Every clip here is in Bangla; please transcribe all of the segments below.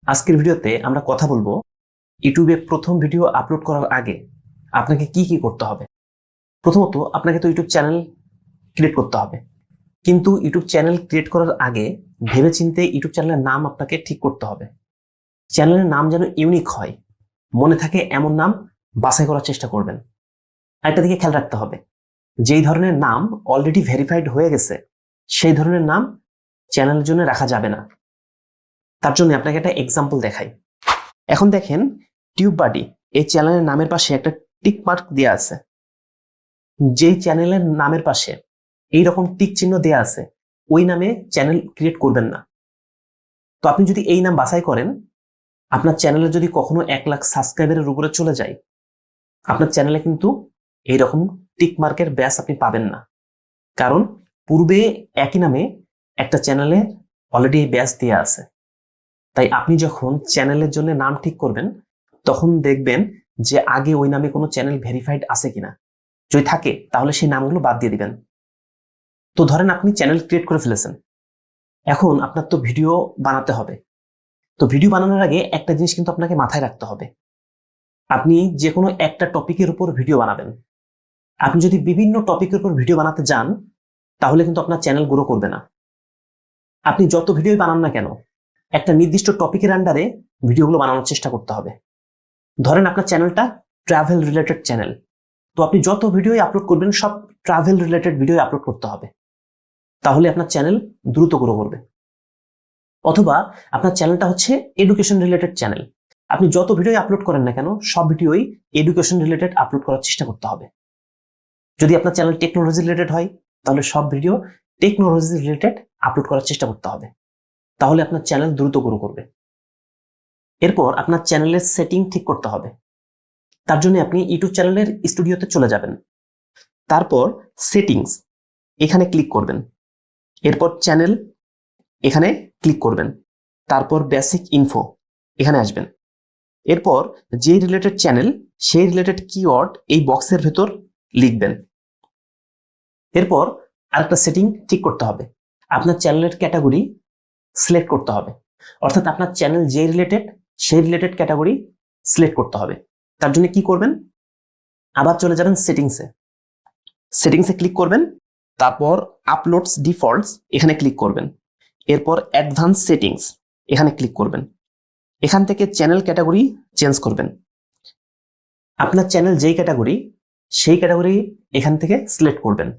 আজকের ভিডিওতে আমরা কথা বলবো ইউটিউবে প্রথম ভিডিও আপলোড করার আগে আপনাকে কি কি করতে হবে। প্রথমত আপনাকে তো ইউটিউব চ্যানেল ক্রিয়েট করতে হবে, কিন্তু ইউটিউব চ্যানেল ক্রিয়েট করার আগে ভেবেচিন্তে ইউটিউব চ্যানেলের নাম আপনাকে ঠিক করতে হবে। চ্যানেলের নাম যেন ইউনিক হয়, মনে থাকে এমন নাম বাছাই করার চেষ্টা করবেন। আরেকটা দিকে খেয়াল রাখতে হবে, যেই ধরনের নাম অলরেডি ভেরিফাইড হয়ে গেছে সেই ধরনের নাম চ্যানেলের জন্য রাখা যাবে না। তার জন্য আপনাকে একটা এক্সাম্পল দেখাই। এখন দেখেন, টিউব বাডি এই চ্যানেলের নামের পাশে একটা টিক মার্ক দেওয়া আছে। যেই চ্যানেলের নামের পাশে এইরকম টিক চিহ্ন দেওয়া আছে ওই নামে চ্যানেল ক্রিয়েট করবেন না। তো আপনি যদি এই নাম বাছাই করেন, আপনার চ্যানেলে যদি কখনো 1 লাখ সাবস্ক্রাইবারের উপরে চলে যায়, আপনার চ্যানেলে কিন্তু এইরকম টিক মার্কের ব্যাচ আপনি পাবেন না। কারণ পূর্বে একই নামে একটা চ্যানেলে অলরেডি এই ব্যাচ দেওয়া আছে। তাই আপনি যখন চ্যানেলের জন্য নাম ঠিক করবেন তখন দেখবেন যে আগে ওই নামে কোনো চ্যানেল ভেরিফাইড আছে কিনা। যদি থাকে তাহলে সেই নামগুলো বাদ দিয়ে দিবেন। তো ধরেন আপনি চ্যানেল ক্রিয়েট করে ফেলেছেন, এখন আপনার তো ভিডিও বানাতে হবে। তো ভিডিও বানানোর আগে একটা জিনিস কিন্তু আপনাকে মাথায় রাখতে হবে, আপনি যে কোনো একটা টপিকের উপর ভিডিও বানাবেন। আপনি যদি বিভিন্ন টপিকের উপর ভিডিও বানাতে যান তাহলে কিন্তু আপনার চ্যানেল গ্রো করবে না। আপনি যত ভিডিও বানান না কেন, একটা নির্দিষ্ট টপিকের আন্ডারে ভিডিওগুলো বানানোর চেষ্টা করতে হবে। ধরেন আপনার চ্যানেলটা ট্রাভেল রিলেটেড চ্যানেল, তো আপনি যত ভিডিও আপলোড করবেন সব ট্রাভেল রিলেটেড ভিডিও আপলোড করতে হবে, তাহলে আপনার চ্যানেল দ্রুত গ্রো করবে। অথবা আপনার চ্যানেলটা হচ্ছে এডুকেশন রিলেটেড চ্যানেল, আপনি যত ভিডিও আপলোড করেন না কেন সব ভিডিওই এডুকেশন রিলেটেড আপলোড করার চেষ্টা করতে হবে। যদি আপনার চ্যানেল টেকনোলজি রিলেটেড হয় তাহলে সব ভিডিও টেকনোলজি রিলেটেড আপলোড করার চেষ্টা করতে হবে, তাহলে আপনার চ্যানেল দ্রুত গ্রো করবে। এরপর আপনার চ্যানেলের সেটিং ঠিক করতে হবে। তার জন্য আপনি ইউটিউব চ্যানেলের স্টুডিওতে চলে যাবেন, তারপর সেটিংস এখানে ক্লিক করবেন, এরপর চ্যানেল এখানে ক্লিক করবেন, তারপর বেসিক ইনফো এখানে আসবেন। এরপর যে রিলেটেড চ্যানেল সেই রিলেটেড কিওয়ার্ড এই বক্সের ভেতর লিখবেন। এরপর আরেকটা সেটিং ঠিক করতে হবে, আপনার চ্যানেলের ক্যাটাগরি সিলেক্ট করতে হবে। অর্থাৎ আপনার চ্যানেল যে রিলেটেড সেই রিলেটেড ক্যাটাগরি সিলেক্ট করতে হবে। তার জন্য কি করবেন, আবার চলে যাবেন সেটিংসে ক্লিক করবেন, তারপর আপলোডস ডিফল্টস এখানে ক্লিক করবেন, এরপর অ্যাডভান্স সেটিংস এখানে ক্লিক করবেন। এখান থেকে চ্যানেল ক্যাটাগরি চেঞ্জ করবেন। আপনার চ্যানেল যেই ক্যাটাগরি সেই ক্যাটাগরি এখান থেকে সিলেক্ট করবেন।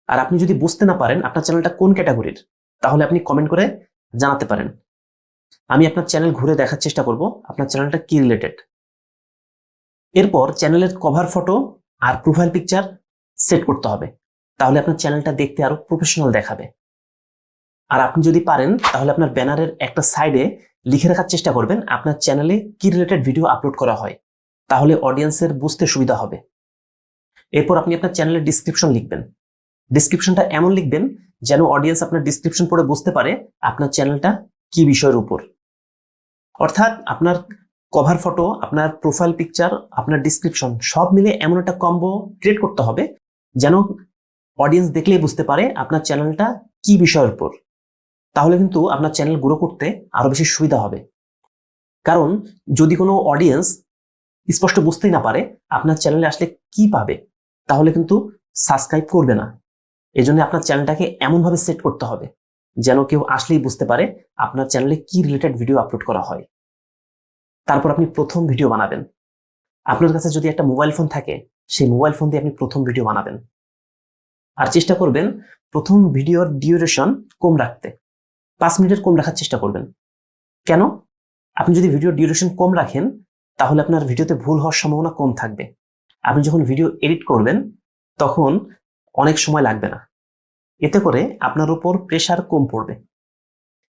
আর আপনি যদি বুঝতে না পারেন আপনার চ্যানেলটা কোন ক্যাটাগরির, তাহলে আপনি কমেন্ট করে জানাতে পারেন, আমি আপনার চ্যানেল ঘুরে দেখার চেষ্টা করব আপনার চ্যানেলটা কি রিলেটেড। এরপর চ্যানেলের কভার ফটো আর প্রোফাইল পিকচার সেট করতে হবে, তাহলে আপনার চ্যানেলটা দেখতে আরো প্রফেশনাল দেখাবে। আর আপনি যদি পারেন তাহলে আপনার ব্যানারের একটা সাইডে লিখে রাখার চেষ্টা করবেন আপনার চ্যানেলে কি রিলেটেড ভিডিও আপলোড করা হয়, তাহলে অডিয়েন্সের বুঝতে সুবিধা হবে। এরপর আপনি আপনার চ্যানেলের ডিসক্রিপশন লিখবেন। ডিসক্রিপশনটা এমন লিখবেন যেন অডিয়েন্স আপনার ডিসক্রিপশন পড়ে বুঝতে পারে আপনার চ্যানেলটা কি বিষয়ের উপর। অর্থাৎ আপনার কভার ফটো, আপনার প্রোফাইল পিকচার, আপনার ডিসক্রিপশন সব মিলে এমন একটা কম্বো ক্রিয়েট করতে হবে যেন অডিয়েন্স দেখলেই বুঝতে পারে আপনার চ্যানেলটা কি বিষয়ের উপর। তাহলে কিন্তু আপনার চ্যানেল গ্রো করতে আরো বেশি সুবিধা হবে। কারণ যদি কোনো অডিয়েন্স স্পষ্ট বুঝতেই না পারে আপনার চ্যানেলে আসলে কি পাবে, তাহলে কিন্তু সাবস্ক্রাইব করবে না। এজন্য আপনার চ্যানেলটাকে এমনভাবে সেট করতে হবে যেন কেউ আসলেই বুঝতে পারে আপনার চ্যানেলে কি রিলেটেড ভিডিও আপলোড করা হয়। তারপর আপনি প্রথম ভিডিও বানাবেন। আপনার কাছে যদি একটা মোবাইল ফোন থাকে সেই মোবাইল ফোন দিয়ে আপনি প্রথম ভিডিও বানাবেন। আর চেষ্টা করবেন প্রথম ভিডিওর ডিউরেশন কম রাখতে, 5 মিনিটের কম রাখার চেষ্টা করবেন। কেন? আপনি যদি ভিডিওর ডিউরেশন কম রাখেন তাহলে আপনার ভিডিওতে ভুল হওয়ার সম্ভাবনা কম থাকবে। আপনি যখন ভিডিও এডিট করবেন তখন অনেক সময় লাগবে না, এতে করে আপনার উপর প্রেসার কম পড়বে।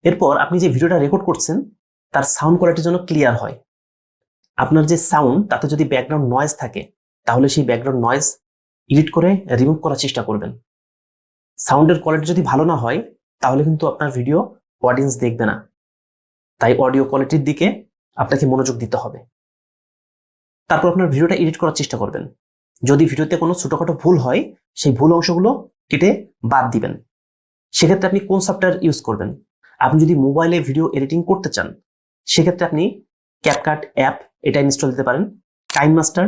এরপর আপনি যে ভিডিওটা রেকর্ড করছেন তার সাউন্ড কোয়ালিটি যেন ক্লিয়ার হয়। আপনার যে সাউন্ড তাতে যদি ব্যাকগ্রাউন্ড নয়েজ থাকে তাহলে সেই ব্যাকগ্রাউন্ড নয়েজ এডিট করে রিমুভ করার চেষ্টা করবেন। সাউন্ডের কোয়ালিটি যদি ভালো না হয় তাহলে কিন্তু আপনার ভিডিও অডিয়েন্স দেখবে না। তাই অডিও কোয়ালিটির দিকে আপনাকে মনোযোগ দিতে হবে। তারপর আপনার ভিডিওটা এডিট করার চেষ্টা করবেন। যদি ভিডিওতে কোনো ছোটখাটো ভুল হয় সেই ভুল অংশগুলো কেটে বাদ দিবেন। সেক্ষেত্রে আপনি কোন সফটওয়্যার ইউজ করবেন? আপনি যদি মোবাইলে ভিডিও এডিটিং করতে চান সেক্ষেত্রে আপনি ক্যাপকাট অ্যাপ এটা ইনস্টল দিতে পারেন, কাইনমাস্টার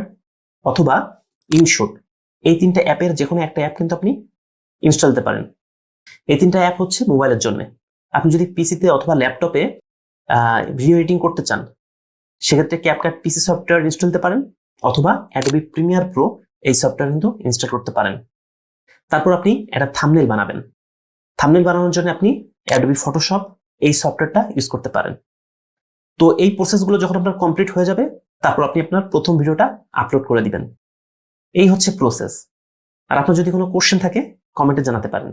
অথবা ইনশট, এই তিনটা অ্যাপের যে কোনো একটা অ্যাপ কিন্তু আপনি ইনস্টল দিতে পারেন। এই তিনটা অ্যাপ হচ্ছে মোবাইলের জন্য। আপনি যদি পিসিতে অথবা ল্যাপটপে ভিডিও এডিটিং করতে চান, সেক্ষেত্রে ক্যাপকাট পিসি সফটওয়্যার ইনস্টল দিতে পারেন অথবা অ্যাডোবি প্রিমিয়ার প্রো এই সফটওয়্যার কিন্তু ইনস্টল করতে পারেন। তারপর আপনি একটা থাম্বনেল বানাবেন। থাম্বনেল বানানোর জন্য আপনি অ্যাডোবি ফটোশপ এই সফটওয়্যারটা ইউজ করতে পারেন। তো এই প্রসেসগুলো যখন আপনার কমপ্লিট হয়ে যাবে, তারপর আপনি আপনার প্রথম ভিডিওটা আপলোড করে দিবেন। এই হচ্ছে প্রসেস। আর আপনার যদি কোনো কোশ্চেন থাকে কমেন্টে জানাতে পারেন।